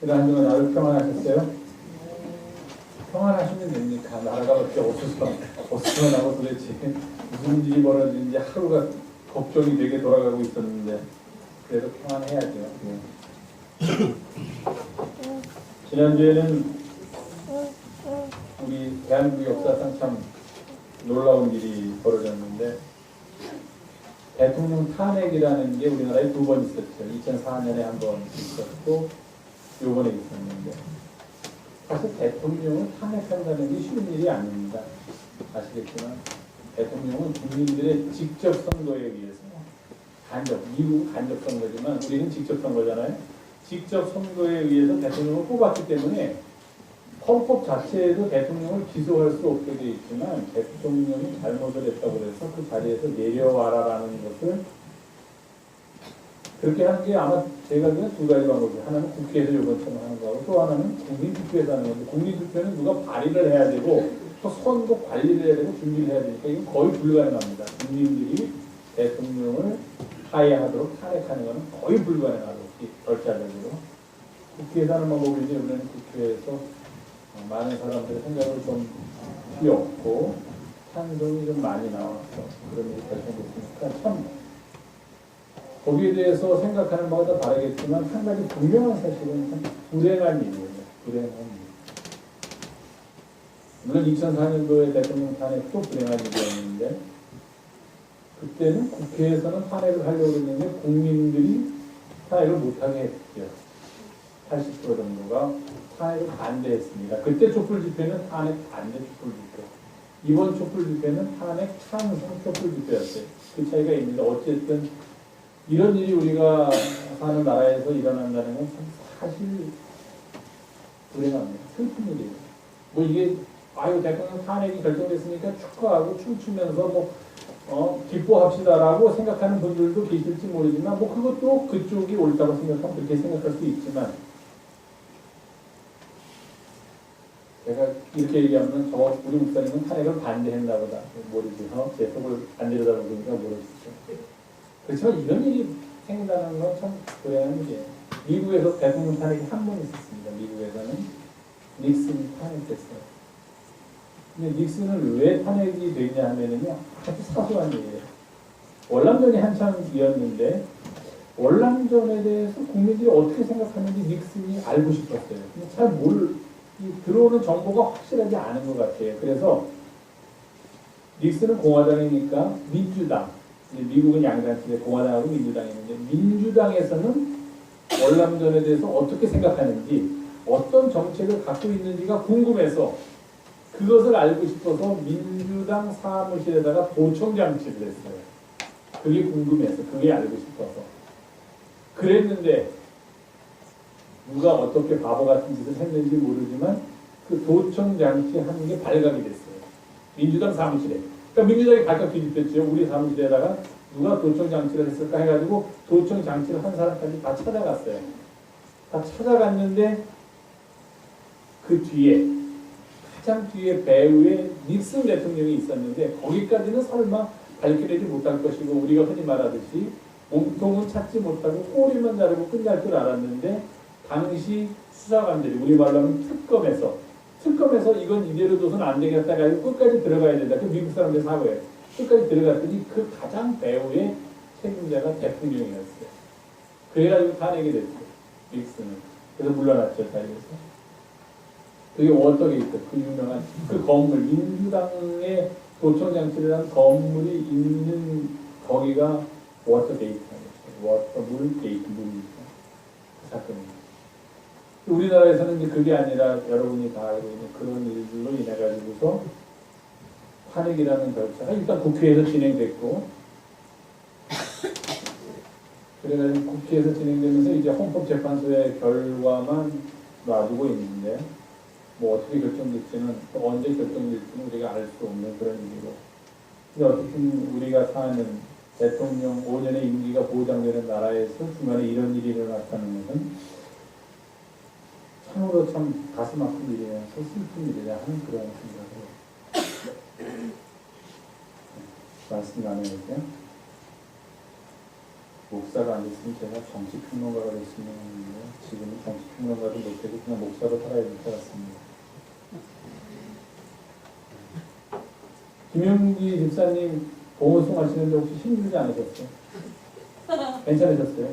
지난 한 주간 나를 평안하셨어요? 평안하시면 됩니까? 나라가 어떻게 어수선하고 도대체 무슨 일이 벌어지는지 하루가 걱정이 되게 돌아가고 있었는데 그래도 평안해야죠. 지난주에는 우리 대한민국 역사상 참 놀라운 일이 벌어졌는데 대통령 탄핵이라는 게 우리나라에 두 번 있었죠. 2004년에 한 번 있었고 요번에 있었는데 사실 대통령을 탄핵한다는 게 쉬운 일이 아닙니다. 아시겠지만 대통령은 국민들의 직접 선거에 의해서 미국은 간접 선거지만 우리는 직접 선거잖아요. 직접 선거에 의해서 대통령을 뽑았기 때문에 헌법 자체에도 대통령을 기소할 수 없게 되어 있지만 대통령이 잘못을 했다고 해서 그 자리에서 내려와라라는 것을 그렇게 하는 게 아마 제가 그냥 두 가지 방법이에요. 하나는 국회에서 요번처럼 하는 거하고 또 하나는 국민투표에서 하는 건데 국민투표는 누가 발의를 해야 되고 또 선거 관리를 해야 되고 준비를 해야 되니까 이건 거의 불가능합니다. 국민들이 대통령을 하야하도록 탄핵하는 것은 거의 불가능하고 절차적으로 국회에서 하는 방법이지 우리는 국회에서 많은 사람들의 생각을 좀 피웠고 찬성이 좀 많이 나와서 그런 일이 발생됐으니까 참 거기에 대해서 생각하는 바가 다 다르겠지만 한 가지 분명한 사실은 참 불행한 일이에요. 불행한 일. 물론 2004년도에 대통령 탄핵도 불행한 일이었는데 그때는 국회에서는 탄핵을 하려고 했는데 국민들이 탄핵을 못하게 했죠. 80% 정도가 탄핵을 반대했습니다. 그때 촛불 집회는 탄핵 반대 촛불 집회. 이번 촛불 집회는 탄핵 찬성 촛불 집회였어요. 그 차이가 있는데 어쨌든 이런 일이 우리가 사는 나라에서 일어난다는 건 사실 불행합니다. 슬픈 일이에요. 뭐 이게 대통령 탄핵이 결정됐으니까 축하하고 춤추면서 기뻐합시다라고 생각하는 분들도 계실지 모르지만 그것도 그쪽이 옳다고 생각하면 그렇게 생각할 수 있지만 제가 이렇게 얘기하면 우리 목사님은 탄핵을 반대했나 보다 모르죠. 제 속을 안 들여다보니까 모르겠죠. 그렇지만 이런 일이 생긴다는 건 참 불행한 일이에요. 미국에서 대통령 탄핵이 한 번 있었습니다. 미국에서는 닉슨이 탄핵됐어요. 근데 닉슨은 왜 탄핵이 되냐 하면은요, 아주 사소한 일이에요. 월남전이 한창이었는데, 월남전에 대해서 국민들이 어떻게 생각하는지 닉슨이 알고 싶었어요. 근데 잘 들어오는 정보가 확실하지 않은 것 같아요. 그래서 닉슨은 공화당이니까 민주당, 미국은 양당인데 공화당하고 민주당이 있는데 민주당에서는 월남전에 대해서 어떻게 생각하는지 어떤 정책을 갖고 있는지가 궁금해서 그것을 알고 싶어서 민주당 사무실에다가 도청장치를 했어요. 그게 궁금해서 그게 알고 싶어서 그랬는데 누가 어떻게 바보 같은 짓을 했는지 모르지만 그 도청장치 하는 게 발각이 됐어요. 민주당 사무실에. 그러니까 민주당이 발칵 뒤집혔죠. 우리 사무실에다가 누가 도청장치를 했을까 해가지고 도청장치를 한 사람까지 다 찾아갔어요. 다 찾아갔는데 그 뒤에 가장 뒤에 배후에 닉슨 대통령이 있었는데 거기까지는 설마 밝혀내지 못할 것이고 우리가 흔히 말하듯이 몸통은 찾지 못하고 꼬리만 자르고 끝날 줄 알았는데 당시 수사관들이 우리 말로 하면 특검에서 이건 이대로 둬서는 안 되겠다 가지고 끝까지 들어가야 된다. 그 미국 사람들 사고예요. 끝까지 들어갔더니 그 가장 배후의 책임자가 대통령이었어요. 그래가지고 탄핵이 됐어요. 닉슨은. 그래서 물러났죠. 자리에서. 그게 워터게이트, 그 유명한 그 건물, 민주당의 도청장치를 한 건물이 있는 거기가 워터게이트라고 했어요. 물 게이트, 물이죠. 그 사건입니다. 우리나라에서는 이제 그게 아니라 여러분이 다 알고 있는 그런 일들로 인해 가지고서 탄핵이라는 절차가 일단 국회에서 진행됐고 그래가지고 국회에서 진행되면서 이제 헌법재판소의 결과만 놔두고 있는데 어떻게 결정될지는 또 언제 결정될지는 우리가 알 수 없는 그런 일이고 근데 어쨌든 우리가 사는 대통령 5년의 임기가 보장되는 나라에서 중간에 이런 일이 일어났다는 것은 참으로 참 가슴 아픈 일이라서 슬픈 일이라 하는 그런 생각으로 말씀 나누겠어요. 목사가 안 됐으면 제가 정치평론가가 됐으면 했는데 지금은 정치평론가도 못되고 그냥 목사로 살아야 될 것 같습니다. 김용기 집사님 봉헌송 하시는데 혹시 힘들지 않으셨어요? 괜찮으셨어요?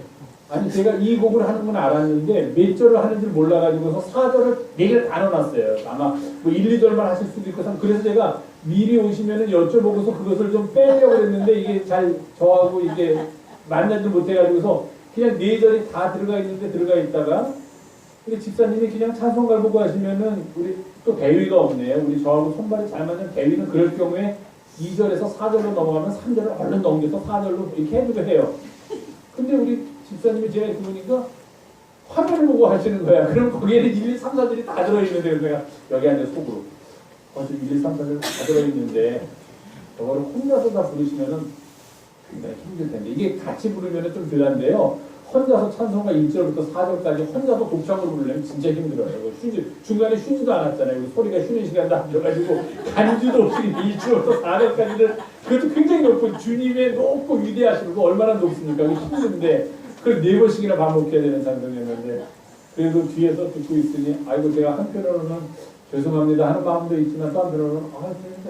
아니 제가 이 곡을 하는 건 알았는데 몇 절을 하는 줄 몰라가지고서 4절을 4개를 다 넣어놨어요. 아마 뭐 1, 2절만 하실 수도 있고 그래서 제가 미리 오시면은 여쭤보고서 그것을 좀 빼려고 했는데 이게 잘 저하고 이게 만나지 못해가지고서 그냥 4절이 다 들어가 있는데 들어가 있다가 우리 집사님이 그냥 찬송가 보고 하시면은 우리 또 대위가 없네요. 우리 저하고 손발이 잘 맞는 대위는 그럴 경우에 2절에서 4절로 넘어가면 3절을 얼른 넘겨서 4절로 이렇게 해주고 해요. 근데 우리 집사님이 제가 이렇게 보니까 화면을 보고 하시는 거야. 그럼 거기에는 1, 2, 3, 4절이 다 들어있는데 내가 여기 앉아 속으로 벌써 1, 2, 3, 4절 다 들어있는데 저거를 혼자서 다 부르시면은 굉장히 힘들 텐데 이게 같이 부르면은 좀 덜한데요. 혼자서 찬송가 1절부터 4절까지 혼자서 독창으로 부르려면 진짜 힘들어요. 중간에 쉬지도 않았잖아요. 소리가 쉬는 시간도 안 들어가지고 간주도 없이 1절부터 4절까지는 그것도 굉장히 높고 주님의 높고 위대하신 거 얼마나 높습니까? 힘든데 그걸 4번씩이나 반복해야 되는 찬송이었는데 그래도 뒤에서 듣고 있으니 아이고 제가 한편으로는 죄송합니다 하는 마음도 있지만 또 한편으로는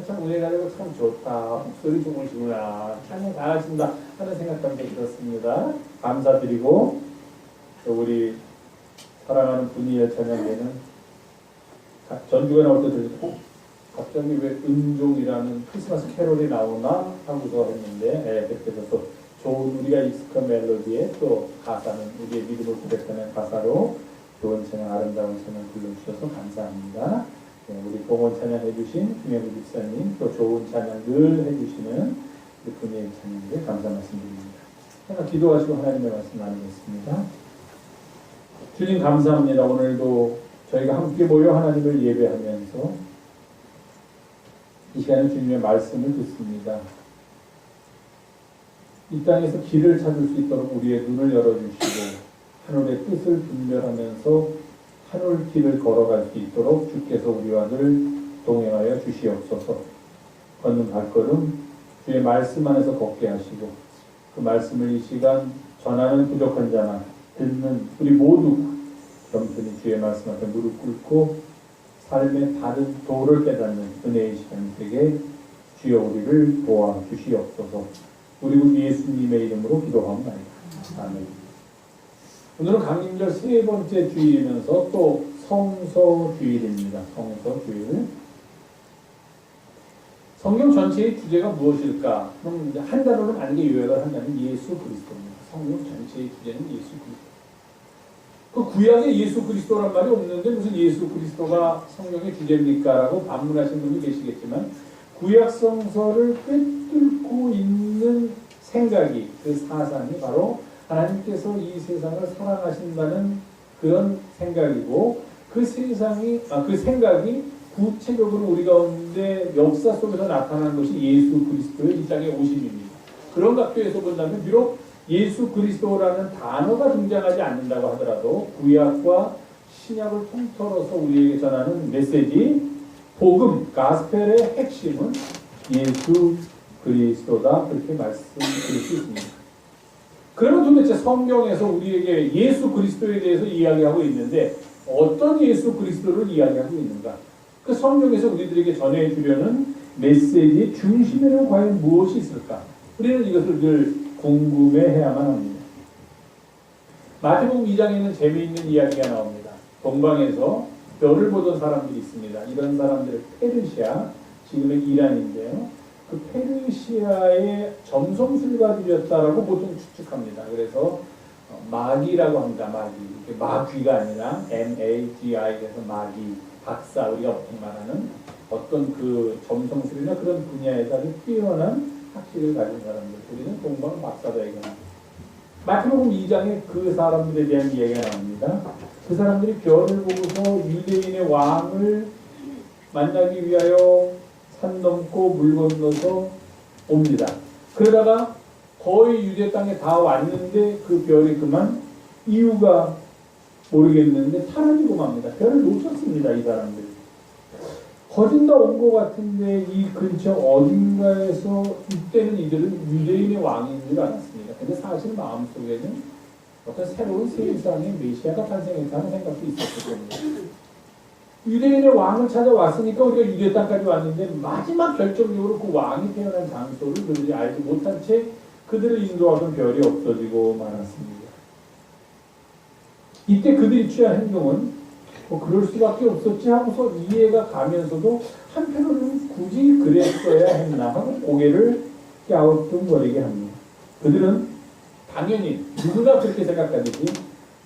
참 은혜 가지고 참 좋다. 목소리 좋으시구나. 찬양 잘하신다 하는 생각감도 들었습니다. 감사드리고 또 우리 사랑하는 분이의 찬양에는 전주가 나올 때 들리고 갑자기 왜 은종이라는 크리스마스 캐롤이 나오나 하고서 했는데 그렇게 해서 또 좋은 우리가 익숙한 멜로디에 또 가사는 우리의 믿음을 고백하는 가사로 좋은 찬양 아름다운 찬양 불러주셔서 감사합니다. 우리 봉헌 찬양 해주신 김영우 집사님 또 좋은 찬양 늘 해주시는 분의 찬양에 감사 말씀드립니다. 하나 기도하시고 하나님의 말씀 나누겠습니다. 주님 감사합니다. 오늘도 저희가 함께 모여 하나님을 예배하면서 이 시간에 주님의 말씀을 듣습니다. 이 땅에서 길을 찾을 수 있도록 우리의 눈을 열어주시고 하늘의 뜻을 분별하면서 하늘 길을 걸어갈 수 있도록 주께서 우리와 늘 동행하여 주시옵소서. 걷는 발걸음 주의 말씀 안에서 걷게 하시고 그 말씀을 이 시간 전하는 부족한 자나 듣는 우리 모두 겸손히 주의 말씀 앞에 무릎 꿇고 삶의 바른 도를 깨닫는 은혜의 시간이 되게 주여 우리를 도와 주시옵소서. 우리 구 예수님의 이름으로 기도하옵나이다. 아멘. 오늘은 강림절 3번째 주일이면서 또 성서 주일입니다. 성서 주일. 성경 전체의 주제가 무엇일까? 그럼 이제 한 단어로 만약에 요약을 한다면 예수 그리스도입니다. 성경 전체의 주제는 예수 그리스도. 그 구약에 예수 그리스도란 말이 없는데 무슨 예수 그리스도가 성경의 주제입니까? 라고 반문하신 분이 계시겠지만 구약 성서를 꿰뚫고 있는 생각이 그 사상이 바로 하나님께서 이 세상을 사랑하신다는 그런 생각이고 그 생각이 구체적으로 우리 가운데 역사 속에서 나타난 것이 예수 그리스도의 이 땅에 오심입니다. 그런 각도에서 본다면 비록 예수 그리스도라는 단어가 등장하지 않는다고 하더라도 구약과 신약을 통틀어서 우리에게 전하는 메시지, 복음, 가스펠의 핵심은 예수 그리스도다 그렇게 말씀드릴 수 있습니다. 그러면 도대체 성경에서 우리에게 예수 그리스도에 대해서 이야기하고 있는데 어떤 예수 그리스도를 이야기하고 있는가? 그 성경에서 우리들에게 전해주려는 메시지의 중심에는 과연 무엇이 있을까? 우리는 이것을 늘 궁금해해야만 합니다. 마태복음 2장에는 재미있는 이야기가 나옵니다. 동방에서 별을 보던 사람들이 있습니다. 이런 사람들을 페르시아, 지금의 이란인데요. 그 페르시아의 점성술가들이었다라고 보통 추측합니다. 그래서 마귀라고 합니다. 마귀. 마귀가 아니라 M-A-G-I에서 마귀, 박사, 우리가 보통 말하는 어떤 그 점성술이나 그런 분야에서 아주 뛰어난 학식을 가진 사람들. 우리는 동방 박사다 얘기합니다. 마태복음 2장에 그 사람들에 대한 이야기가 나옵니다. 그 사람들이 별을 보고서 유대인의 왕을 만나기 위하여 산 넘고 물 건너서 옵니다. 그러다가 거의 유대 땅에 다 왔는데 그 별이 그만 이유가 모르겠는데 사라지고 맙니다. 별을 놓쳤습니다. 이 사람들이. 거진 다 온 것 같은데 이 근처 어딘가에서 이때는 이들은 유대인의 왕인 줄 알았습니다. 근데 사실 마음속에는 어떤 새로운 세상의 메시아가 탄생했다는 생각도 있었기 때문에 유대인의 왕을 찾아왔으니까 우리가 유대 땅까지 왔는데 마지막 결정적으로 그 왕이 태어난 장소를 그들이 알지 못한 채 그들을 인도하던 별이 없어지고 말았습니다. 이때 그들이 취한 행동은 뭐 그럴 수밖에 없었지 하고서 이해가 가면서도 한편으로는 굳이 그랬어야 했나 하고 고개를 갸우뚱거리게 합니다. 그들은 당연히 누구나 그렇게 생각하듯이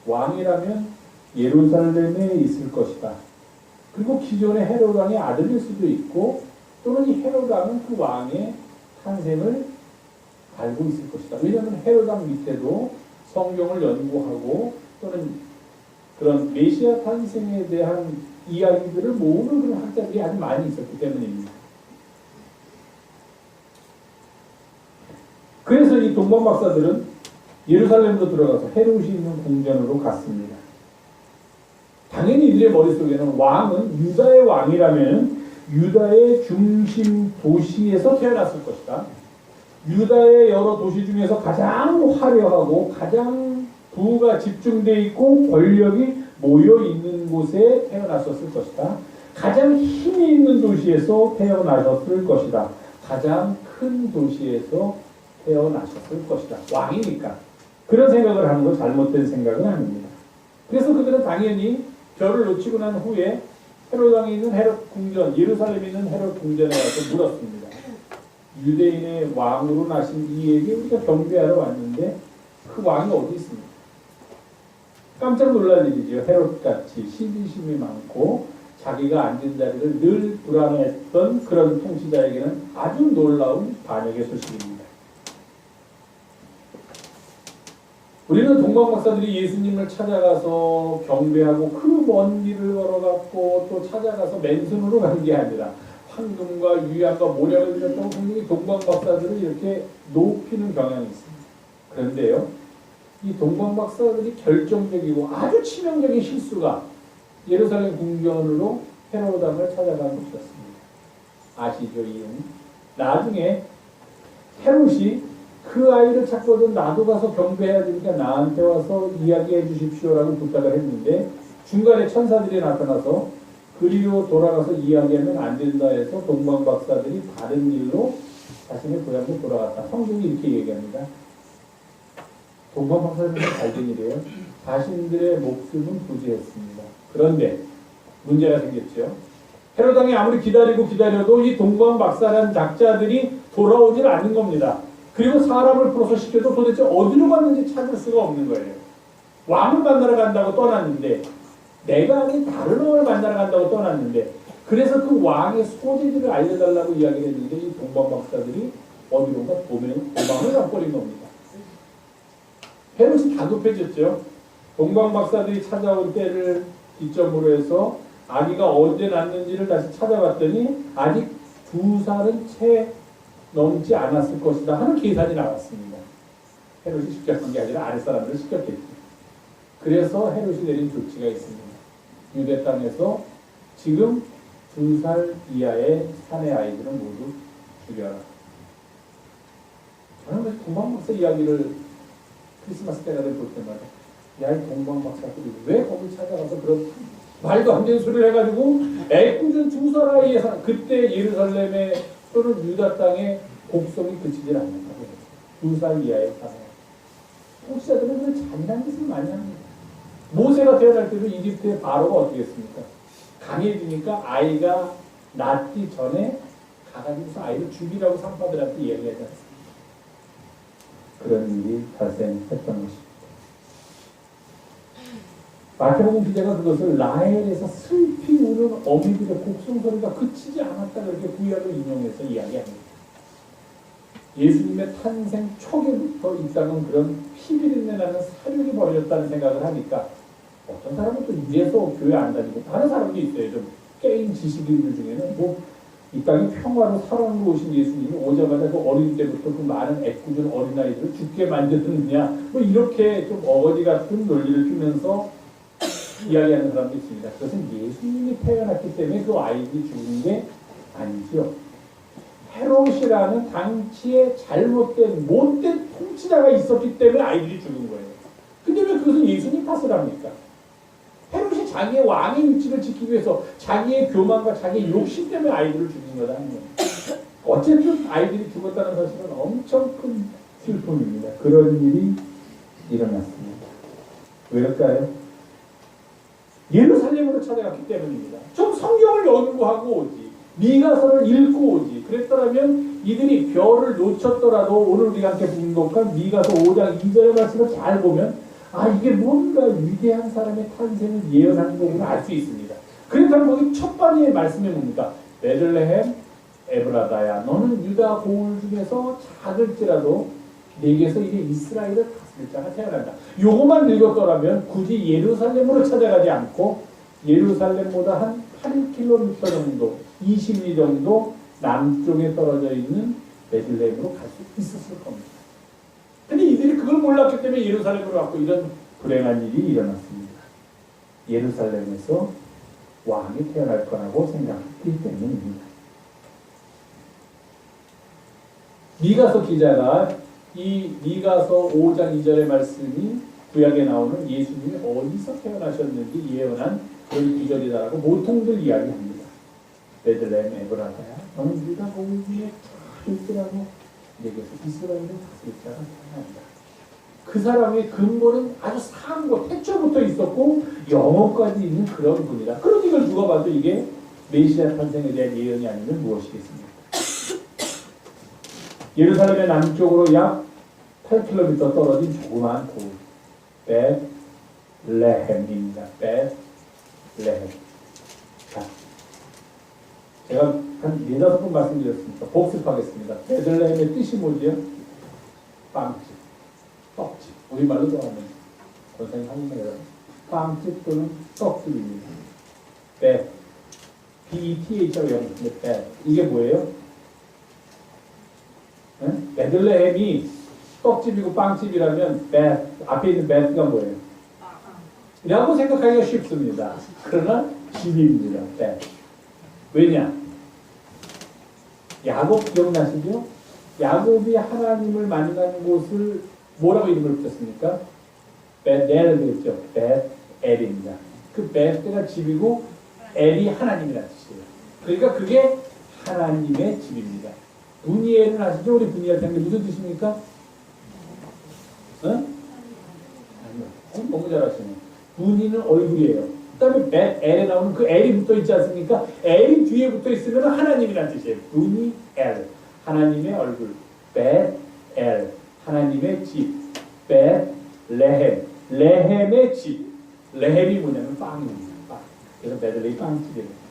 왕이라면 예루살렘에 있을 것이다. 그리고 기존의 헤롯 왕의 아들일 수도 있고 또는 이 헤롯 왕은 그 왕의 탄생을 알고 있을 것이다. 왜냐하면 헤롯 왕 밑에도 성경을 연구하고 또는 그런 메시아 탄생에 대한 이야기들을 모으는 그런 학자들이 아주 많이 있었기 때문입니다. 그래서 이 동방 박사들은 예루살렘으로 들어가서 헤롯이 있는 궁전으로 갔습니다. 당연히 이들의 머릿속에는 왕은 유다의 왕이라면 유다의 중심 도시에서 태어났을 것이다. 유다의 여러 도시 중에서 가장 화려하고 가장 부가 집중되어 있고 권력이 모여 있는 곳에 태어났었을 것이다. 가장 힘이 있는 도시에서 태어나셨을 것이다. 가장 큰 도시에서 태어나셨을 것이다. 왕이니까. 그런 생각을 하는 건 잘못된 생각은 아닙니다. 그래서 그들은 당연히 별을 놓치고 난 후에 헤롯 왕이 있는 헤롯 궁전, 예루살렘에 있는 헤롯 궁전에 가서 물었습니다. 유대인의 왕으로 나신 이에게 우리가 경배하러 왔는데 그 왕이 어디 있습니까? 깜짝 놀랄 일이죠. 헤롯같이 시기심이 많고 자기가 앉은 자리를 늘 불안했던 그런 통치자에게는 아주 놀라운 반역의 소식입니다. 우리는 동방 박사들이 예수님을 찾아가서 경배하고 그 먼 길을 걸어갔고 또 찾아가서 맨손으로 간 게 아니라 황금과 유향과 모략을 들였다고 분명히 동방 박사들을 이렇게 높이는 경향이 있습니다. 그런데요, 이 동방 박사들이 결정적이고 아주 치명적인 실수가 예루살렘 궁전으로 헤롯 왕을 찾아간 것이었습니다. 아시죠, 이유? 나중에 헤롯이 그 아이를 찾거든 나도 가서 경배해야 되니까 나한테 와서 이야기해 주십시오라고 부탁을 했는데 중간에 천사들이 나타나서 그리로 돌아가서 이야기하면 안 된다 해서 동방 박사들이 다른 일로 자신의 고향으로 돌아갔다. 성경이 이렇게 얘기합니다. 동방 박사들은 잘된 일이에요. 자신들의 목숨은 부지했습니다. 그런데 문제가 생겼죠. 헤롯 왕이 아무리 기다려도 이 동방 박사라는 작자들이 돌아오질 않는 겁니다. 그리고 사람을 풀어서 시켜도 도대체 어디로 갔는지 찾을 수가 없는 거예요. 왕을 만나러 간다고 떠났는데 내가 아닌 다른 왕을 만나러 간다고 떠났는데 그래서 그 왕의 소재들을 알려달라고 이야기를 했는데 이 동방 박사들이 어디론가 도망을 가버린 겁니다. 헤롯이 다급해졌죠. 동방 박사들이 찾아올 때를 기점으로 해서 아기가 언제 낳는지를 다시 찾아봤더니 아직 2살은 채 넘지 않았을 것이다 하는 계산이 나왔습니다. 헤롯이 시켰던 게 아니라 아랫사람들을 시켰겠죠. 그래서 헤롯이 내린 조치가 있습니다. 유대 땅에서 지금 2살 이하의 사내 아이들은 모두 죽여라. 저는 동방 박사 이야기를 크리스마스 때가 볼 때마다 야, 이 동방 박사들이 왜 거기 찾아가서 그런 말도 안 되는 소리를 해가지고 애꿎은 2살 아이의 그때 예루살렘에 또는 유다 땅의 곡성이 그치질 않는다고 해요. 2살 이하의 사내. 통치자들은 그런 잔인한 짓을 많이 합니다. 모세가 태어날 때도 이집트의 바로가 어떻게 했습니까? 강해지니까 아이가 낳기 전에 가가지고서 아이를 죽이라고 상파들한테 이야기하지 않습니까? 그런 일이 발생했던 것입니다. 마태복음 기자가 그것을 라헬에서 슬피 우는 어미들의 곡성소리가 그치지 않았다 그렇게 구약을 인용해서 이야기합니다. 예수님의 탄생 초기부터 이 땅은 그런 피비린내 나는 사륙이 벌어졌다는 생각을 하니까 어떤 사람은 또 이래서 교회 안 다니고 다른 사람도 있어요. 좀 게임 지식인들 중에는 뭐 이 땅이 평화로 살아오고 오신 예수님이 오자마자 그 어린 때부터 그 많은 애꿎은 어린아이들을 죽게 만드느냐 뭐 이렇게 좀 어거지 같은 논리를 피면서 이야기하는 사람도 있습니다. 그것은 예수님이 태어났기 때문에 그 아이들이 죽은 게 아니죠. 헤롯이라는 당시에 잘못된 못된 통치자가 있었기 때문에 아이들이 죽은 거예요. 근데 왜 그것은 예수님 탓을 합니까? 헤롯이 자기의 왕의 위치를 지키기 위해서 자기의 교만과 자기의 욕심 때문에 아이들을 죽인 거다 하는 거예요. 어쨌든 아이들이 죽었다는 사실은 엄청 큰 슬픔입니다. 그런 일이 일어났습니다. 왜일까요? 예루살렘으로 찾아갔기 때문입니다. 좀 성경을 연구하고 오지, 미가서를 읽고 오지. 그랬더라면 이들이 별을 놓쳤더라도 오늘 우리가 함께 분독한 미가서 5장 2절의 말씀을 잘 보면 이게 뭔가 위대한 사람의 탄생을 예언하는 거구나 알 수 있습니다. 그렇다면 거기 첫 번째 말씀이 뭡니까? 베들레헴 에브라다야, 너는 유다 고을 중에서 작을지라도 내게서 이제 이스라엘을 다스릴 자가 태어난다. 요것만 읽었더라면 굳이 예루살렘으로 찾아가지 않고 예루살렘보다 한 8km 정도, 20리 정도 남쪽에 떨어져 있는 베들레헴으로 갈 수 있었을 겁니다. 근데 이들이 그걸 몰랐기 때문에 예루살렘으로 왔고 이런 불행한 일이 일어났습니다. 예루살렘에서 왕이 태어날 거라고 생각했기 때문입니다. 미가서 기자가 이 미가서 5장 2절의 말씀이 구약에 나오는 예수님이 어디서 태어나셨는지 예언한 그런 구절이다라고 모통들 이야기합니다. 베들레헴 에브라다야, 너는 유다 고을 중에 작을지라도 내게서 이스라엘을 다스릴 자가 태어난다. 그 사람의 근본은 아주 상고 태초부터 있었고 영원까지 있는 그런 분이다. 그런 이걸 누가 봐도 이게 메시아 탄생에 대한 예언이 아니면 무엇이겠습니까? 예루살렘의 남쪽으로 약 8km 떨어진 조그마한 고을 베들레헴입니다. 베들레헴. 자, 제가 한 4-5번 말씀드렸으니까 복습하겠습니다. 베들레헴의 뜻이 뭐지요? 빵집, 떡집. 우리말로 좋아하는 권사님 한국말로 빵집 또는 떡집입니다. B-E-T-H라고 영어인데 이게 뭐예요? 베들레헴이 떡집이고 빵집이라면 앞에 있는 베트가 뭐예요? 라고 생각하기가 쉽습니다. 그러나 집입니다. 왜냐? 야곱 기억나시죠? 야곱이 하나님을 만난 곳을 뭐라고 이름을 붙였습니까? 베델을 했죠. 베엘입니다. 그 베가 집이고 엘이 하나님이라는 뜻이에요. 그러니까 그게 하나님의 집입니다. 분이엘은 아시죠? 우리 분이엘 때문에 무슨 뜻입니까? 아니요. 너무 잘하시네. 분이는 얼굴이에요. 그 다음에 베엘에 나오는 그 엘이 붙어 있지 않습니까? 엘이 뒤에 붙어 있으면 하나님이라는 뜻이에요. 분이엘. 하나님의 얼굴. 베엘. 하나님의 집. 베레헴. 레헴의 집. 레헴이 뭐냐면 빵입니다. 빵. 그래서 베들레헴이 빵집이에요.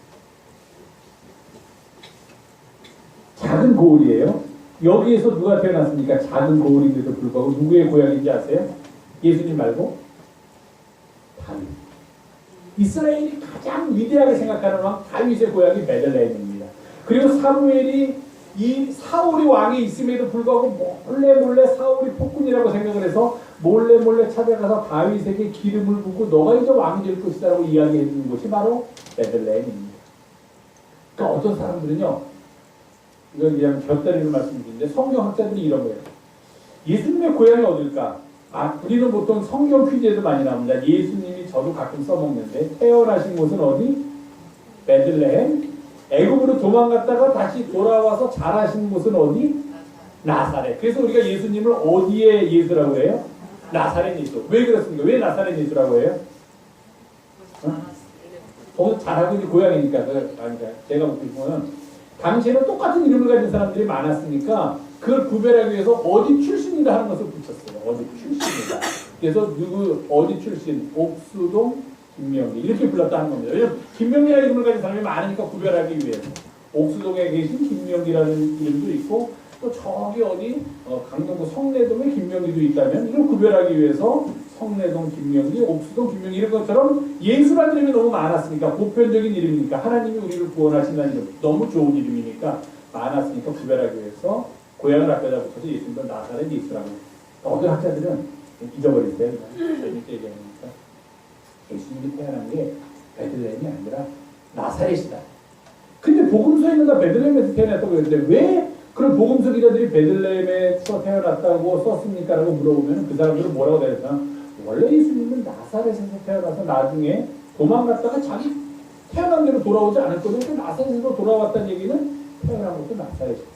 작은 고을이에요. 여기에서 누가 태어났습니까? 작은 고을인데도 불구하고 누구의 고향인지 아세요? 예수님 말고 다윗. 이스라엘이 가장 위대하게 생각하는 왕 다윗의 고향이 베들레헴입니다. 그리고 사무엘이 이 사울이 왕이 있음에도 불구하고 몰래 사울이 폭군이라고 생각을 해서 몰래 찾아가서 다윗에게 기름을 붓고 너가 이제 왕이 될 것이다라고 이야기해 주는 곳이 바로 베들레헴입니다. 그러니까 어떤 사람들은요, 이건 그냥 곁다리를 말씀드리는데 성경학자들이 이런 거예요. 예수님의 고향이 어딜까? 우리는 보통 성경 퀴즈에도 많이 나옵니다. 예수님이 저도 가끔 써먹는데 태어나신 곳은 어디? 베들레헴. 애굽으로 도망갔다가 다시 돌아와서 자라신 곳은 어디? 나사렛. 그래서 우리가 예수님을 어디에 예수라고 해요? 나사렛 예수. 왜 그렇습니까? 왜 나사렛 예수라고 해요? 자라고 있는 고향이니까. 제가 보면 당시에는 똑같은 이름을 가진 사람들이 많았으니까 그걸 구별하기 위해서 어디 출신이다 하는 것을 붙였어요. 어디 출신이다. 그래서 누구 어디 출신, 옥수동, 김명기 이렇게 불렀다 하는 겁니다. 왜냐하면 김명기라는 이름을 가진 사람이 많으니까 구별하기 위해서. 옥수동에 계신 김명기라는 이름도 있고 또 저기 어디 강동구 성내동에 김명기도 있다면 이걸 구별하기 위해서 성내동 김명기, 옥수동 김명기 이런 것처럼 예수라는 이름이 너무 많았으니까 보편적인 이름이니까 하나님이 우리를 구원하신다는 이름 너무 좋은 이름이니까 많았으니까 구별하기 위해서 고향을 앞에다 붙여서 예수님도 나사렛 예수라고. 어떤 학자들은 잊어버리세요. 재밌게 얘기하니까 예수님이 태어난 게 베들레헴이 아니라 나사렛이다. 근데 복음서에 있는 다 베들레헴에서 태어났다고 그랬는데 왜 그럼 복음서 기자들이 베들레헴에서 태어났다고 썼습니까? 라고 물어보면 그 사람들은 뭐라고 대답하냐? 원래 예수님은 나사렛에서 태어나서 나중에 도망갔다가 자기 태어난 대로 돌아오지 않았거든요. 그 나사렛에서 돌아왔다는 얘기는 태어난 것도 나사렛이다.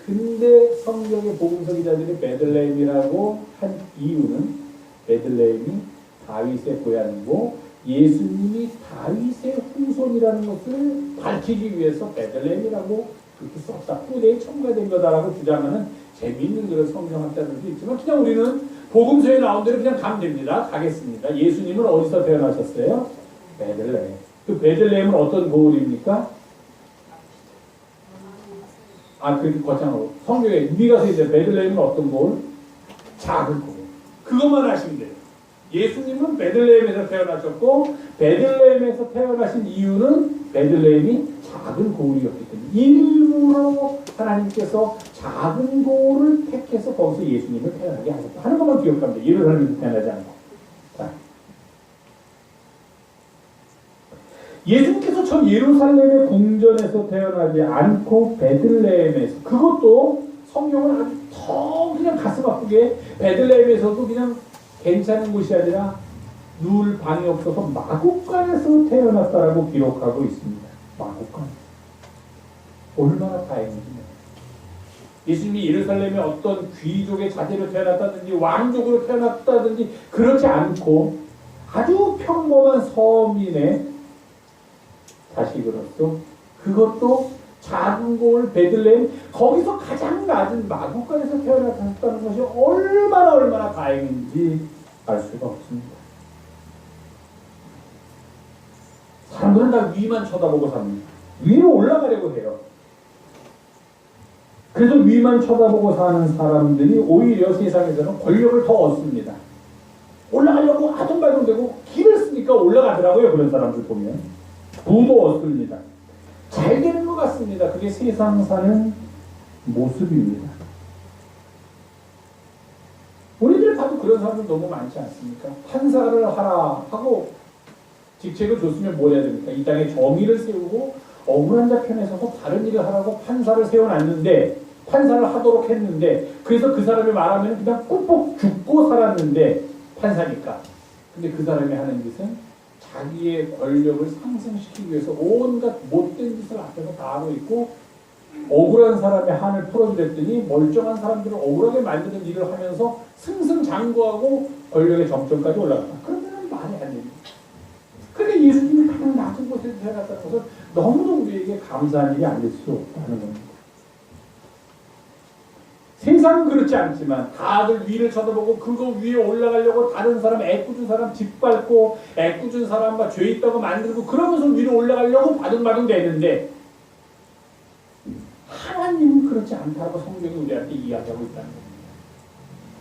근데 성경의 복음서 기자들이 베들레헴이라고 한 이유는 베들레헴이 다윗의 고향이고 예수님이 다윗의 후손이라는 것을 밝히기 위해서 베들레헴이라고 그렇게 썼다. 후대에 첨가된 거다라고 주장하는 재미있는 그런 성경학자들도 있지만 그냥 우리는 복음서에 나온 대로 그냥 가면 됩니다. 가겠습니다. 예수님은 어디서 태어나셨어요? 베들레헴. 그 베들레헴은 어떤 고을입니까? 그렇게 거창하고 성경에 우리가 이제 베들레헴은 어떤 고을? 작은 고을. 그것만 아시면 돼요. 예수님은 베들레헴에서 태어나셨고 베들레헴에서 태어나신 이유는 베들레헴이 작은 고을이었기 때문에 일부러 하나님께서 작은 고을을 택해서 거기서 예수님을 태어나게 하셨다 하는 것만 기억하면 돼요. 예루살렘에서 태어나지 않고. 자. 예수님께서 저 예루살렘의 궁전에서 태어나지 않고 베들레헴에서 그것도 성경은 아주 더 그냥 가슴 아프게 베들레헴에서도 그냥 괜찮은 곳이 아니라 누울 방이 없어서 마국간에서 태어났다라고 기록하고 있습니다. 마국간. 얼마나 다행인지. 예수님이 예루살렘의 어떤 귀족의 자제로 태어났다든지 왕족으로 태어났다든지 그렇지 않고 아주 평범한 서민의 자식으로서 그것도 작은 고을 베들레헴 거기서 가장 낮은 마국간에서 태어났다는 것이 얼마나 다행인지 알 수가 없습니다. 사람들은 다 위만 쳐다보고 삽니다. 위로 올라가려고 해요. 그래서 위만 쳐다보고 사는 사람들이 오히려 세상에서는 권력을 더 얻습니다. 올라가려고 아둥바둥대고 길을 쓰니까 올라가더라고요. 그런 사람들 보면. 부도 얻습니다. 잘 되는 것 같습니다. 그게 세상 사는 모습입니다. 우리들 봐도 그런 사람들 너무 많지 않습니까? 판사를 하라 하고 직책을 줬으면 뭘 해야 됩니까? 이 땅에 정의를 세우고 억울한 자 편에 서서 다른 일을 하라고 판사를 세워놨는데 판사를 하도록 했는데 그래서 그 사람이 말하면 그냥 꾹꾹 죽고 살았는데 판사니까. 근데 그 사람이 하는 짓은 자기의 권력을 상승시키기 위해서 온갖 못된 짓을 앞에서 다 하고 있고 억울한 사람의 한을 풀어주랬더니 멀쩡한 사람들을 억울하게 만드는 일을 하면서 승승장구하고 권력의 정점까지 올라갔다. 그러면 말이 안 됩니다. 그러니까 예수님이 가장 낮은 곳에 태어났다는 것은 너무도 우리에게 감사한 일이 아닐 수 없다는 겁니다. 세상은 그렇지 않지만 다들 위를 쳐다보고 그거 위에 올라가려고 다른 사람 애꿎은 사람 짓밟고 애꿎은 사람과 죄 있다고 만들고 그러면서 위로 올라가려고 바둥바둥 되는데 하나님은 그렇지 않다고 성경이 우리한테 이야기하고 있다는 겁니다.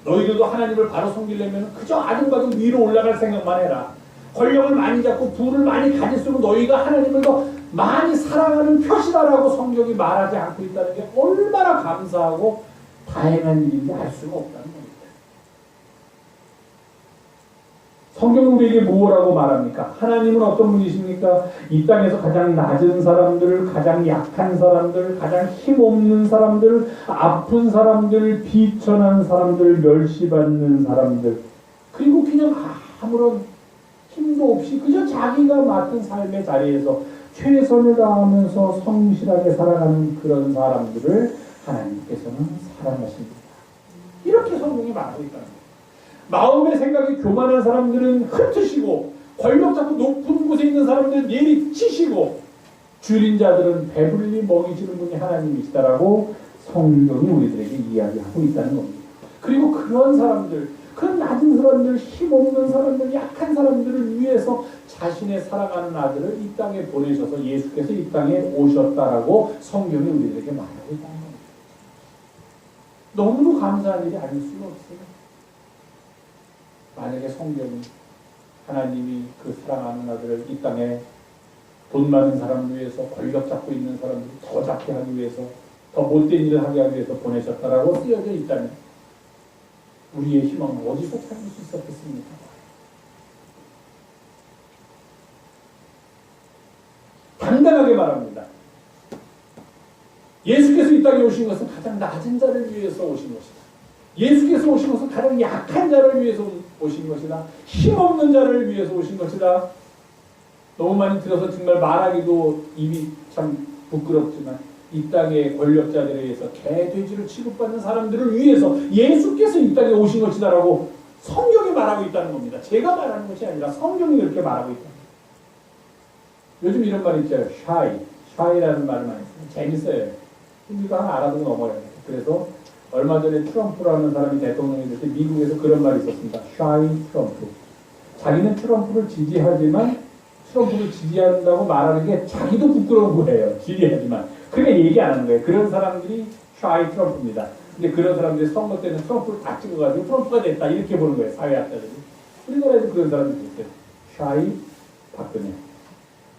너희들도 하나님을 바로 섬기려면 그저 아둥바둥 위로 올라갈 생각만 해라. 권력을 많이 잡고 부를 많이 가질수록 너희가 하나님을 더 많이 사랑하는 표시다라고 성경이 말하지 않고 있다는 게 얼마나 감사하고 다행한 일인지 알 수가 없다는 겁니다. 성경은 우리에게 뭐라고 말합니까? 하나님은 어떤 분이십니까? 이 땅에서 가장 낮은 사람들, 가장 약한 사람들, 가장 힘없는 사람들, 아픈 사람들, 비천한 사람들, 멸시받는 사람들 그리고 그냥 아무런 힘도 없이 그저 자기가 맡은 삶의 자리에서 최선을 다하면서 성실하게 살아가는 그런 사람들을 하나님께서는 사랑하십니다. 이렇게 성경이 말하고 있다는 거예요. 마음의 생각이 교만한 사람들은 흩으시고 권력 잡고 높은 곳에 있는 사람들은 내리치시고 줄인 자들은 배불리 먹이시는 분이 하나님이시다라고 성경이 우리들에게 이야기하고 있다는 겁니다. 그리고 그런 사람들, 그런 낮은 사람들, 힘없는 사람들, 약한 사람들을 위해서 자신의 사랑하는 아들을 이 땅에 보내셔서 예수께서 이 땅에 오셨다라고 성경이 우리들에게 말하고 있다는 겁니다. 너무도 감사한 일이 아닐 수가 없어요. 만약에 성경이 하나님이 그 사랑하는 아들을 이 땅에 돈 많은 사람을 위해서 권력 잡고 있는 사람들 더 잡게 하기 위해서 더 못된 일을 하게 하기 위해서 보내셨다라고 쓰여져 있다면 우리의 희망은 어디서 찾을 수 있었겠습니까? 당당하게 말합니다. 예수께서 이 땅에 땅에 오신 것은 가장 낮은 자를 위해서 오신 것이다. 예수께서 오신 것은 가장 약한 자를 위해서 오신 것이다. 힘없는 자를 위해서 오신 것이다. 너무 많이 들어서 정말 말하기도 입이 참 부끄럽지만 이 땅의 권력자들에 의해서 개돼지를 취급받는 사람들을 위해서 예수께서 이 땅에 오신 것이다라고 성경이 말하고 있다는 겁니다. 제가 말하는 것이 아니라 성경이 그렇게 말하고 있다. 요즘 이런 말 있죠. 샤이라는 말을 많이 써요. 재밌어요. 우리가 하나 알아두고 넘어가야 돼요. 그래서 얼마 전에 트럼프라는 사람이 대통령이 될 때 미국에서 그런 말이 있었습니다. 샤이 트럼프. 자기는 트럼프를 지지하지만 트럼프를 지지한다고 말하는 게 자기도 부끄러운 거예요. 지지하지만. 그러니까 얘기 안 하는 거예요. 그런 사람들이 샤이 트럼프입니다. 근데 그런 사람들이 선거 때는 트럼프를 딱 찍어가지고 트럼프가 됐다. 이렇게 보는 거예요. 사회학자들이. 우리나라에도 그런 사람들이 있어요. 샤이 박근혜.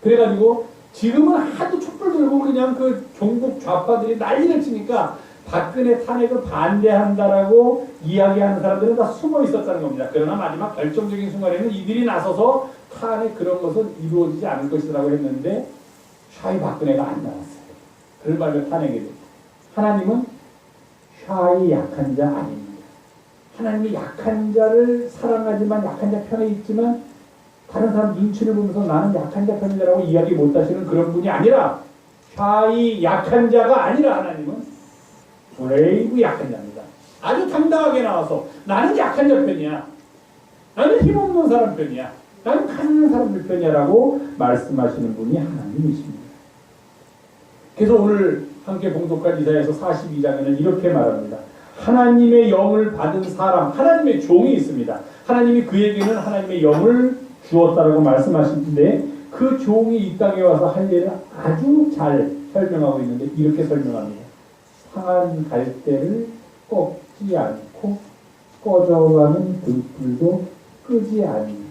그래가지고 지금은 하도 촛불 들고 그냥 그 종북 좌파들이 난리를 치니까 박근혜 탄핵을 반대한다라고 이야기하는 사람들은 다 숨어 있었다는 겁니다. 그러나 마지막 결정적인 순간에는 이들이 나서서 탄핵 그런 것은 이루어지지 않을 것이라고 했는데 샤이 박근혜가 안 나왔어요. 그걸 말로 탄핵이 됐어요. 하나님은 샤이 약한 자 아닙니다. 하나님이 약한 자를 사랑하지만 약한 자 편에 있지만 다른 사람 눈치를 보면서 나는 약한 자 편이라고 이야기 못하시는 그런 분이 아니라 샤이 약한 자가 아니라 하나님은 브레이브 약한 자입니다. 아주 당당하게 나와서 나는 약한 자 편이야. 나는 힘없는 사람 편이야. 나는 가난한 사람들 편이야 라고 말씀하시는 분이 하나님이십니다. 그래서 오늘 함께 봉독할 이사야서 42장에는 이렇게 말합니다. 하나님의 영을 받은 사람, 하나님의 종이 있습니다. 하나님이 그에게는 하나님의 영을 주었다라고 말씀하시는데 그 종이 이 땅에 와서 할 일을 아주 잘 설명하고 있는데 이렇게 설명합니다. 상한 갈대를 꺾지 않고 꺼져가는 등불도 끄지 않는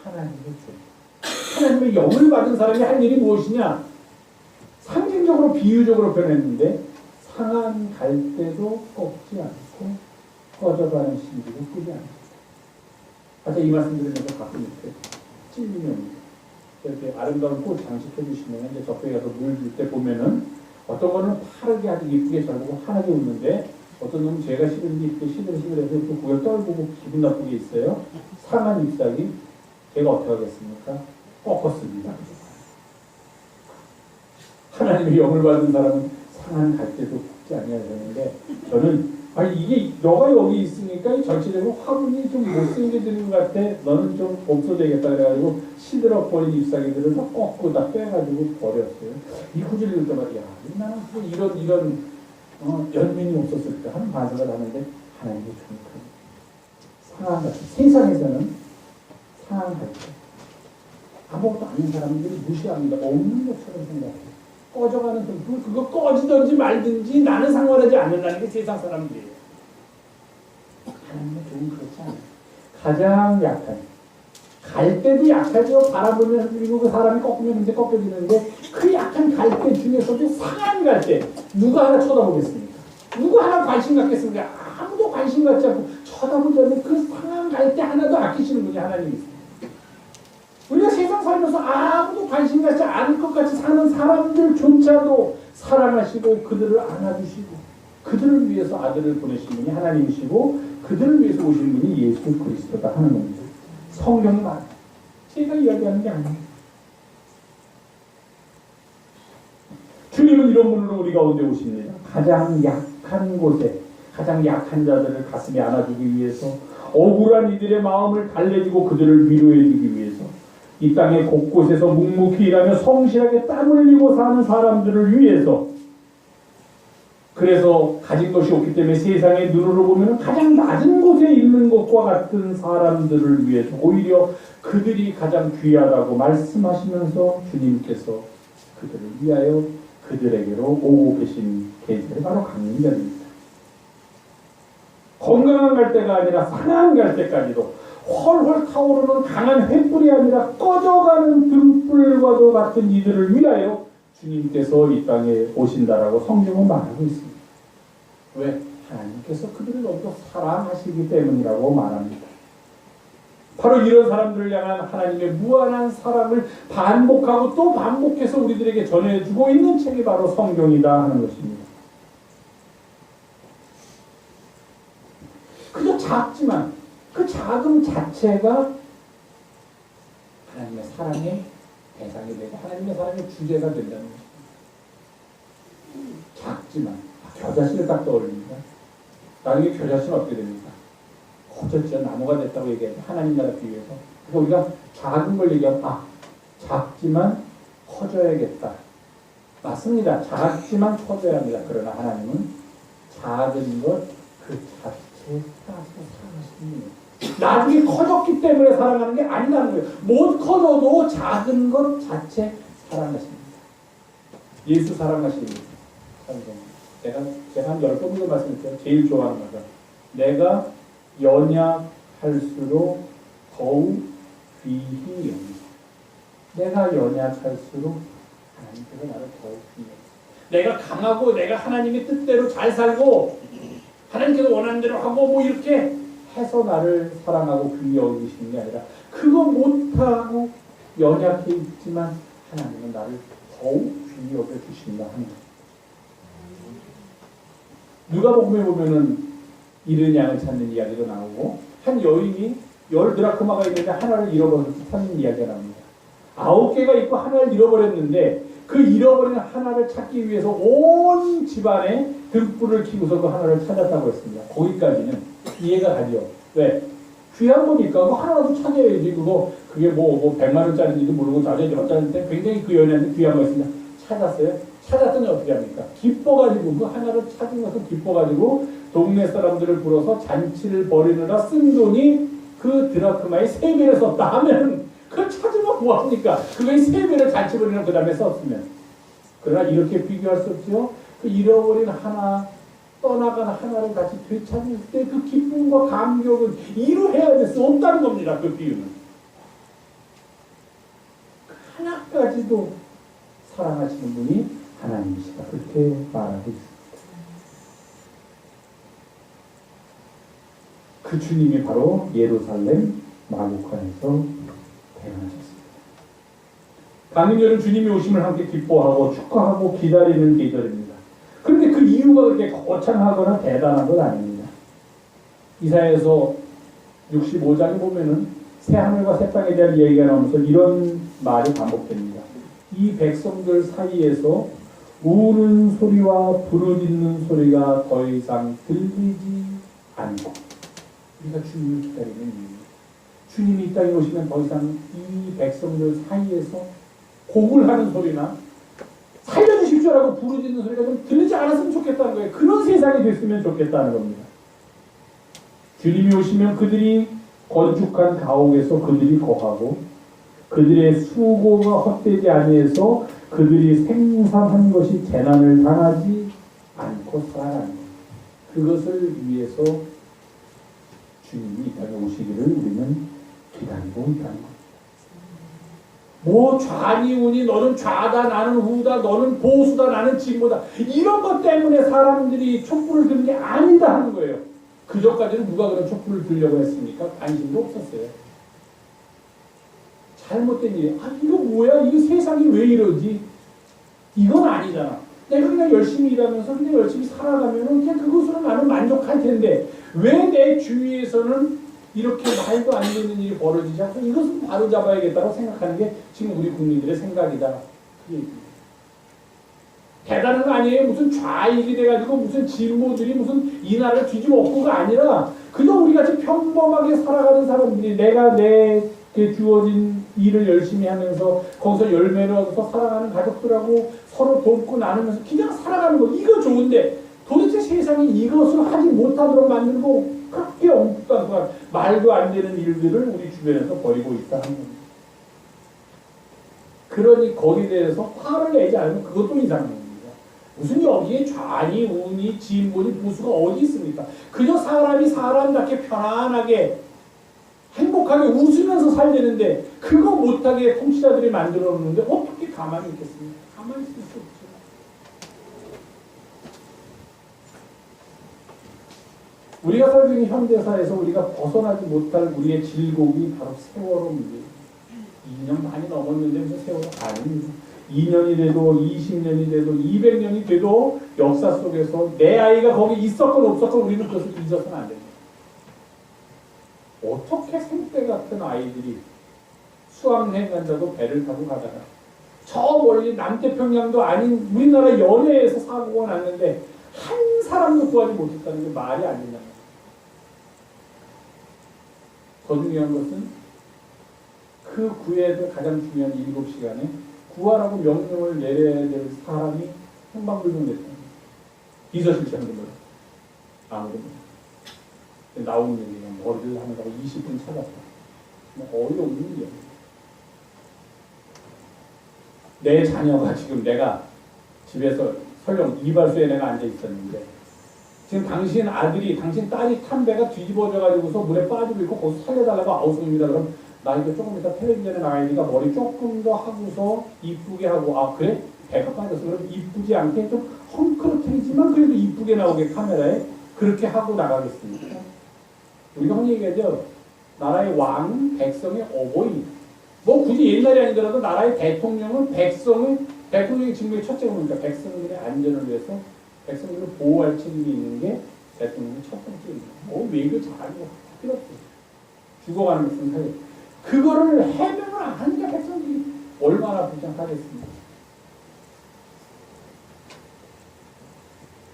하나님의 종. 하나님의 영을 받은 사람이 할 일이 무엇이냐? 상징적으로 비유적으로 표현했는데 상한 갈대도 꺾지 않고 꺼져가는 신비도 끄지 않는다. 아까 이 말씀 드리면서 가끔 이렇게 찔리면 이렇게 아름다운 꽃 장식해 주시면 이제 저쪽에 가서 물 줄 때 보면은 어떤 거는 파랗게 아주 예쁘게 잘 보고 환하게 웃는데 어떤 놈은 제가 싫은데 이렇게 시들시들해서 또 그걸 떨구고 기분 나쁘게 있어요. 상한 잎사귀 제가 어떻게 하겠습니까? 꺾었습니다. 하나님의 영을 받은 사람은 상한 갈대도 꺾지 아니하야 되는데 저는 아니 이게 너가 여기 있으니까 전체적으로 화분이 좀 못생겨 드는 것 같아. 너는 좀 없어져야겠다 그래가지고 시들어버린 잎사귀들을 다 꺾고 다 빼가지고 버렸어요. 이 구절을 읽을 때마다 야 나는 뭐 이런 연민이 없었을까 하는 반성을 하는데 하나님의 좀 상한 갈대. 세상에서는 상한 갈대. 아무것도 아닌 사람들이 무시합니다. 없는 것처럼 생각해요. 꺼져가는 등불 그거 꺼지든지 말든지 나는 상관하지 않는다는 게 세상 사람들이에요. 하나님은 좀 그렇지 않아요. 가장 약한 갈대도 약하죠. 바라보면 그리고 그 사람이 꺾으면 이제 꺾여지는데 그 약한 갈대 중에서도 상한 갈대 누가 하나 쳐다보겠습니까? 누가 하나 관심 갖겠습니까? 아무도 관심 갖지 않고 쳐다보지 않는 그 상한 갈대 하나도 아끼시는 분이 하나님이세요. 우리가 세상 살면서 아무도 관심 갖지 않을 것 같이 사는 사람들조차도 사랑하시고 그들을 안아주시고 그들을 위해서 아들을 보내신 분이 하나님이시고 그들을 위해서 오신 분이 예수 그리스도다 하는 겁니다. 성경이 말해요. 제가 이야기하는 게 아니에요. 주님은 이런 분으로 우리 가운데 오십니다. 가장 약한 곳에 가장 약한 자들을 가슴에 안아주기 위해서 억울한 이들의 마음을 달래주고 그들을 위로해주기 위해서 이 땅의 곳곳에서 묵묵히 일하며 성실하게 땀 흘리고 사는 사람들을 위해서 그래서 가진 것이 없기 때문에 세상의 눈으로 보면 가장 낮은 곳에 있는 것과 같은 사람들을 위해서 오히려 그들이 가장 귀하다고 말씀하시면서 주님께서 그들을 위하여 그들에게로 오고 계신 계절이 바로 강림절입니다. 건강한 갈대가 아니라 상한 갈대까지도 훨훨 타오르는 강한 횃불이 아니라 꺼져가는 등불과도 같은 이들을 위하여 주님께서 이 땅에 오신다라고 성경은 말하고 있습니다. 왜? 하나님께서 그들을 너무도 사랑하시기 때문이라고 말합니다. 바로 이런 사람들을 향한 하나님의 무한한 사랑을 반복하고 또 반복해서 우리들에게 전해주고 있는 책이 바로 성경이다 하는 것입니다. 작지만 그 작음 자체가 하나님의 사랑의 대상이 되고 하나님의 사랑의 주제가 된다는 것입니다. 작지만 겨자씨를 딱 떠올립니다. 나중에 겨자씨는 어떻게 됩니까? 커졌죠. 나무가 됐다고 얘기해요. 하나님 나라 비유해서. 그래서 우리가 작은 걸 얘기하면 작지만 커져야겠다. 맞습니다. 작지만 커져야 합니다. 그러나 하나님은 작은 것 그 자체에 사랑하시는 분이에요. 나중에 커졌기 때문에 사랑하는 게 아니라는 거예요. 못 커져도 작은 것 자체 사랑하십니다. 예수 사랑하십니다. 제가 한 10번 정도 말씀드렸어요. 제일 좋아하는 거죠. 내가 연약할수록 더욱 귀히 여기시. 내가 연약할수록 하나님께서 나를 더욱 귀히 여기시. 내가 강하고 내가 하나님의 뜻대로 잘 살고 하나님께서 원하는 대로 하고 뭐 이렇게 해서 나를 사랑하고 귀히 여기시는 게 아니라 그거 못하고 연약해 있지만 하나님은 나를 더욱 귀히 여겨주신다 하는 거예요. 누가복음에 보면은 잃은 양을 찾는 이야기도 나오고 한 여인이 10드라크마가 있는데 하나를 잃어버려서 찾는 이야기가 나옵니다. 9개가 있고 하나를 잃어버렸는데 그 잃어버린 하나를 찾기 위해서 온 집안에 등불을 켜고서 그 하나를 찾았다고 했습니다. 거기까지는 이해가 가죠. 왜? 귀한 거니까 그거 하나라도 찾아야지. 그게 뭐 100만 원짜리인지도 모르고 자세히 어쩌는데 굉장히 그 연애한테 귀한 거였습니다. 찾았어요. 찾았더니 어떻게 합니까? 기뻐가지고 그 하나를 찾은 것을 기뻐가지고 동네 사람들을 불러서 잔치를 벌이느라 쓴 돈이 그 드라크마의 3배를 썼다 하면 그걸 찾으면 뭐합니까? 그거의 3배를 잔치 벌이는 그 다음에 썼으면. 그러나 이렇게 비교할 수 없죠. 그 잃어버린 하나, 떠나간 하나를 다시 되찾을 때 그 기쁨과 감격은 이루해야 될 수 없다는 겁니다. 그 비유는. 하나까지도 사랑하시는 분이 하나님이시다. 그렇게 말하고 있습니다. 그 주님이 바로 예루살렘 마구간에서 태어나셨습니다. 강림절은 주님이 오심을 함께 기뻐하고 축하하고 기다리는 계절입니다. 그런데 그 이유가 그렇게 거창하거나 대단한 건 아닙니다. 이사야에서 65장에 보면은 새 하늘과 새 땅에 대한 얘기가 나오면서 이런 말이 반복됩니다. 이 백성들 사이에서 우는 소리와 부르짖는 소리가 더 이상 들리지 않고 우리가 주님을 기다리는 이유입니다. 주님이 이 땅에 오시면 더 이상 이 백성들 사이에서 곡을 하는 소리나 살려주십시오라고 부르짖는 소리가 좀 들리지 않았으면 좋겠다는 거예요. 그런 세상이 됐으면 좋겠다는 겁니다. 주님이 오시면 그들이 건축한 가옥에서 그들이 거하고 그들의 수고가 헛되지 아니해서 그들이 생산한 것이 재난을 당하지 않고 살아가는 것. 그것을 위해서 주님이 이 땅에 오시기를 우리는 기다리고 있다는 것. 뭐 좌니 우니 너는 좌다 나는 우다 너는 보수다 나는 진보다 이런 것 때문에 사람들이 촛불을 드는 게 아니다 하는 거예요. 그전까지는 누가 그런 촛불을 들려고 했습니까? 관심도 없었어요. 잘못된 일이 이거 뭐야? 이거 세상이 왜 이러지? 이건 아니잖아. 내가 그냥 열심히 일하면서 그냥 열심히 살아가면 그냥 그것으로 나는 만족할 텐데 왜 내 주위에서는 이렇게 말도 안 되는 일이 벌어지지 않고 이것은 바로 잡아야겠다고 생각하는 게 지금 우리 국민들의 생각이다. 그 얘기입니다. 대단한 거 아니에요. 무슨 좌익이 돼가지고 무슨 진보들이 무슨 이 나라를 뒤집어 엎고가 아니라 그저 우리같이 평범하게 살아가는 사람들이 내가 내게 주어진 일을 열심히 하면서 거기서 열매를 얻어서 살아가는 가족들하고 서로 돕고 나누면서 그냥 살아가는 거 이거 좋은데 도대체 세상이 이것을 하지 못하도록 만들고 그렇게 엉뚱한 말도 안 되는 일들을 우리 주변에서 벌이고 있다 하는 겁니다. 그러니 거기에 대해서 화를 내지 않으면 그것도 이상한 겁니다. 무슨 여기에 좌니 우니 진보니 보수가 어디 있습니까? 그저 사람이 사람답게 편안하게 행복하게 웃으면서 살려는데 그거 못하게 통치자들이 만들어 놓는데 어떻게 가만히 있겠습니까? 가만히 있을 수 없죠. 우리가 살고 있는 현대사에서 우리가 벗어나지 못할 우리의 질곡이 바로 세월호 문제예요. 2년 많이 넘었는데 무슨 세월호 아닙니다. 2년이 돼도 20년이 돼도 200년이 돼도 역사 속에서 내 아이가 거기 있었건 없었건 우리는 그것을 잊어서는 안 됩니다. 어떻게 생떼 같은 아이들이 수학여행 간다고 배를 타고 가다가 저 멀리 남태평양도 아닌 우리나라 연해에서 사고가 났는데 한 사람도 구하지 못했다는 게 말이 안 된다는 거예요. 더 중요한 것은 그 구해야 될 가장 중요한 7시간에 구하라고 명령을 내려야 될 사람이 행방불명됐다는 거예요. 비서실장도 몰라. 아무도 몰라. 나오는 얘기가 머리를 하느라고 20분 찾았다. 뭐 어이없는 일이야. 내 자녀가 지금 내가 집에서 설령 이발소에 내가 앉아 있었는데 지금 당신 아들이 당신 딸이 탄 배가 뒤집어져 가지고서 물에 빠지고 있고 거기서 살려달라고 아우성입니다. 그럼 나 이거 조금 이따 텔레비전에 나가니까 머리 조금 더 하고서 이쁘게 하고 아 그래? 배가 빠졌어. 그럼 이쁘지 않게 좀 헝클어트리지만 그래도 이쁘게 나오게 카메라에 그렇게 하고 나가겠습니까? 우리가 흔히 얘기하죠. 나라의 왕, 백성의 어버이. 뭐 굳이 옛날이 아니더라도 나라의 대통령은 대통령의 직무의 첫째가 뭡니까? 백성들의 안전을 위해서 백성들을 보호할 책임이 있는 게 대통령의 첫 번째입니다. 외교 잘하고 필요 없어요. 죽어가는 것은 살려. 그거를 해명을 안 하니까 백성들이 얼마나 불쌍하겠습니까?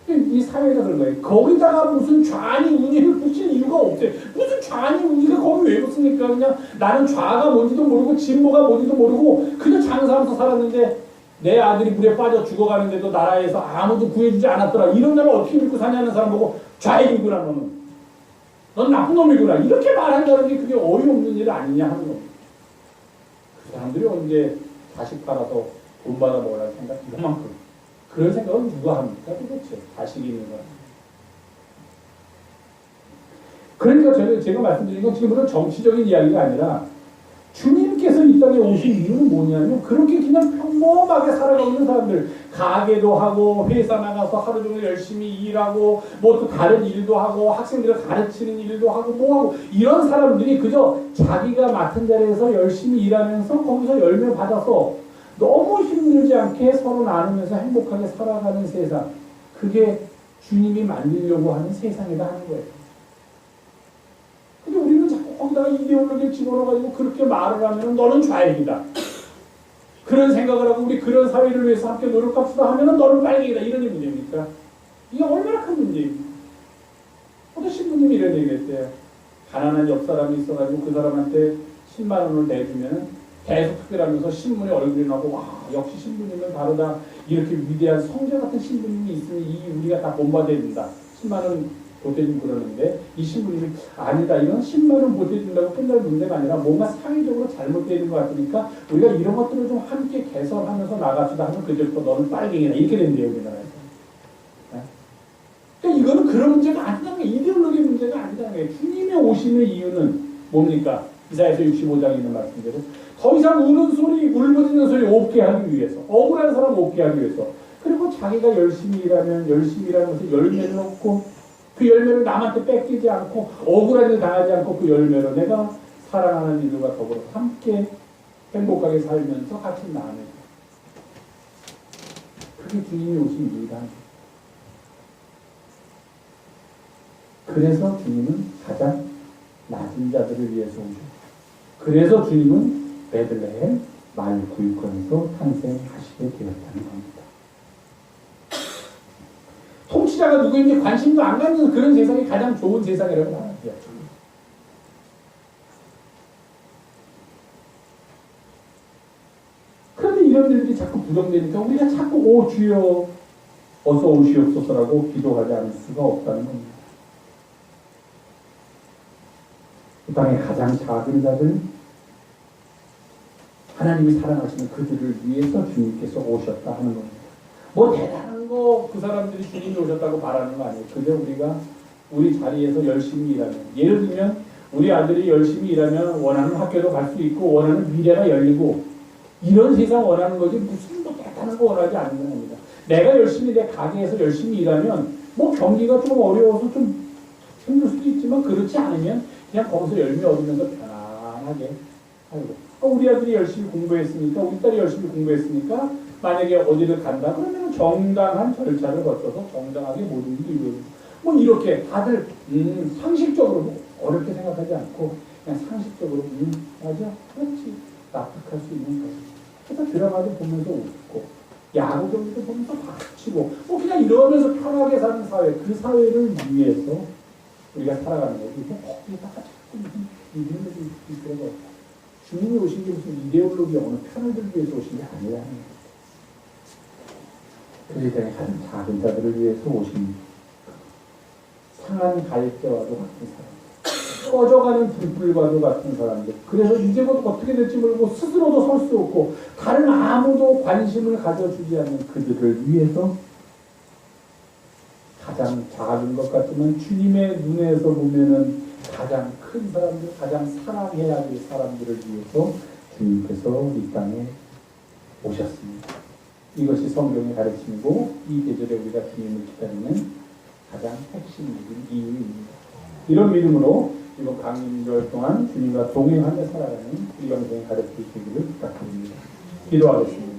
이 사회가 그런 거예요. 거기다가 무슨 좌니 우니를 붙일 이유가 없어요. 무슨 좌니 우니가 거기 왜 붙습니까? 그냥 나는 좌가 뭔지도 모르고 진보가 뭔지도 모르고 그냥 장사하면서 살았는데 내 아들이 물에 빠져 죽어가는데도 나라에서 아무도 구해주지 않았더라. 이런 나라 어떻게 믿고 사냐는 사람 보고 좌익이구나 너는. 넌 나쁜 놈이구나. 이렇게 말한다는 게 그게 어이없는 일 아니냐 하는 겁니다. 그 사람들이 언제 자식 팔아서 돈 받아 먹으라는 생각 이만큼. 그런 생각은 누가 합니까? 도대체 자식이 있는 거야. 그러니까 제가 말씀드린 건 지금부터 정치적인 이야기가 아니라 주님께서 이 땅에 오신 이유는 뭐냐면 그렇게 그냥 평범하게 살아가고 있는 사람들 가게도 하고 회사 나가서 하루 종일 열심히 일하고 뭐 또 다른 일도 하고 학생들을 가르치는 일도 하고 뭐 하고 이런 사람들이 그저 자기가 맡은 자리에서 열심히 일하면서 거기서 열매 받아서 너무 힘들지 않게 서로 나누면서 행복하게 살아가는 세상. 그게 주님이 만들려고 하는 세상이다 하는 거예요. 근데 우리는 자꾸 거기다가 이데올로기를 집어넣어가지고 그렇게 말을 하면 너는 좌익이다. 그런 생각을 하고 우리 그런 사회를 위해서 함께 노력합시다 하면 너는 빨갱이다. 이런 게 문제입니까? 이게 얼마나 큰 문제입니까? 어떤 신부님이 이런 얘기를 했대요. 가난한 옆 사람이 있어가지고 그 사람한테 10만 원을 내주면 계속 특별하면서 신부의 얼굴이 나고 와 역시 신부님은 다르다. 이렇게 위대한 성자 같은 신부님이 있으니 이 우리가 다 본받아야 된다. 10만 원 보태주고 그러는데 이 신부님이 아니다. 이건 10만 원 보태준다고 끝날 문제가 아니라 뭔가 사회적으로 잘못되어 있는 것 같으니까 우리가 이런 것들을 좀 함께 개선하면서 나갑시다 하면 그제부터 너는 빨갱이다. 이렇게 된대요. 우리나라에서. 그러니까 이거는 그런 문제가 아니라는 거예요. 이데올로기 문제가 아니라는 거예요. 주님의 오시는 이유는 뭡니까? 이사야서 65장에 있는 말씀대로 더 이상 우는 소리, 울부짖는 소리 없게 하기 위해서, 억울한 사람 없게 하기 위해서, 그리고 자기가 열심히 일하면 열심히 일하는 것을 열매를 얻고 그 열매를 남한테 뺏기지 않고 억울한 일 당하지 않고 그 열매로 내가 사랑하는 이들과 더불어 함께 행복하게 살면서 같이 나누는 그게 주님이 오신 이유다. 그래서 주님은 가장 낮은 자들을 위해서 오셨고 그래서 주님은 베들레헴 말구유권에서 탄생하시게 되었다는 겁니다. 통치자가 누구인지 관심도 안 갖는 그런 세상이 가장 좋은 세상이라고 말합니다. 그런데 이런 일들이 자꾸 부정되니까 우리가 자꾸 오 주여 어서 오시옵소서라고 기도하지 않을 수가 없다는 겁니다. 이 땅의 가장 작은 자들 하나님이 사랑하시는 그들을 위해서 주님께서 오셨다 하는 겁니다. 뭐 대단한 거 그 사람들이 주님이 오셨다고 바라는 거 아니에요. 그저 우리가 우리 자리에서 열심히 일하면 예를 들면 우리 아들이 열심히 일하면 원하는 학교도 갈 수 있고 원하는 미래가 열리고 이런 세상 원하는 거지 무슨 뭐 대단한 거 원하지 않는 겁니다. 내가 열심히 내 가게에서 열심히 일하면 뭐 경기가 좀 어려워서 좀 힘들 수도 있지만 그렇지 않으면 그냥 거기서 열매 얻으면서 편안하게 살고 우리 아들이 열심히 공부했으니까 우리 딸이 열심히 공부했으니까 만약에 어디를 간다 그러면 정당한 절차를 거쳐서 정당하게 모든 일이 이루어지고 뭐 이렇게 다들 상식적으로 어렵게 생각하지 않고 그냥 상식적으로 맞아? 그렇지. 납득할 수 있는 거. 그래서 드라마도 보면서 웃고 야구 경기도 보면서 박치고 뭐 그냥 이러면서 편하게 사는 사회, 그 사회를 위해서 우리가 살아가는 거지. 뭐 거기다가 자꾸 있는 것이 그런 거. 주님이 오신 게 무슨 이데올로기 어느 편을 들기 위해서 오신 게 아니라는 거예요. 그 세상의 가장 작은 자들을 위해서 오신 상한 갈대와도 같은 사람, 꺼져가는 불불과도 같은 사람들. 그래서 이제 곧 어떻게 될지 모르고 스스로도 설 수 없고 다른 아무도 관심을 가져주지 않는 그들을 위해서 가장 작은 것 같지만 주님의 눈에서 보면은 가장 큰 사람들, 가장 사랑해야 될 사람들을 위해서 주님께서 이 땅에 오셨습니다. 이것이 성경의 가르침이고 이 계절에 우리가 주님을 기다리는 가장 핵심적인 이유입니다. 이런 믿음으로 이번 강림절 동안 주님과 동행하며 살아가는 우리 영생의 가르쳐 주시기를 부탁드립니다. 기도하겠습니다.